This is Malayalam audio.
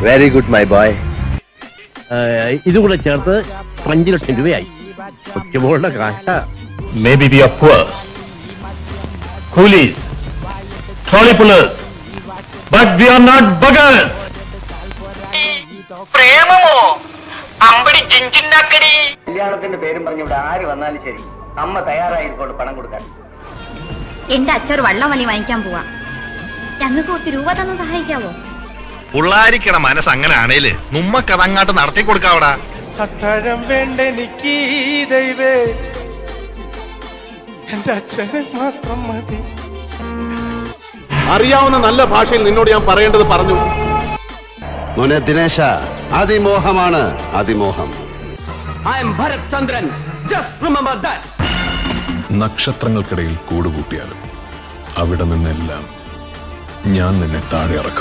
Very good my boy. ഇതും കൂടെ ചേർത്ത് 5 ലക്ഷം രൂപയായി. കൊച്ചുമോളുടെ കാശ. Maybe we are poor, coolies, trolley pullers, but we are not beggars. പ്രേമമോ അമ്പടി ജിഞ്ചിണ്ടാക്കടി. കല്യാണത്തിന്റെ പേരും പറഞ്ഞ് ഇവിടെ ആര് വന്നാലും ശരി, അമ്മ തയ്യാറായിരിക്കോട് പണം കൊടുക്കാൻ. എന്റെ അച്ഛൻ വള്ളംവലി വാങ്ങിക്കാൻ പോവാ. ഞങ്ങൾക്ക് കുറച്ച് രൂപ തന്നു സഹായിക്കാവോ? ഉള്ളാരിക്കണ മനസ്സ് അങ്ങനെ ആണേല് നമ്മക്കത് അങ്ങോട്ട് നടത്തി കൊടുക്കാവടാ. അത്താഴം വേണ്ടെനിക്ക് ദൈവേ, എന്റെ അച്ഛനെ മാത്രം മതി. അറിയാവുന്ന നല്ല ഭാഷയിൽ നിന്നോട് ഞാൻ പറയേണ്ടത് പറഞ്ഞു. മോനെ ദിനേശ, അതിമോഹമാണ് അതിമോഹം. നക്ഷത്രങ്ങൾക്കിടയിൽ കൂടുകൂട്ടിയാലും അവിടെ നിന്നെല്ലാം ഞാൻ നിന്നെ താഴെ ഇറക്കും.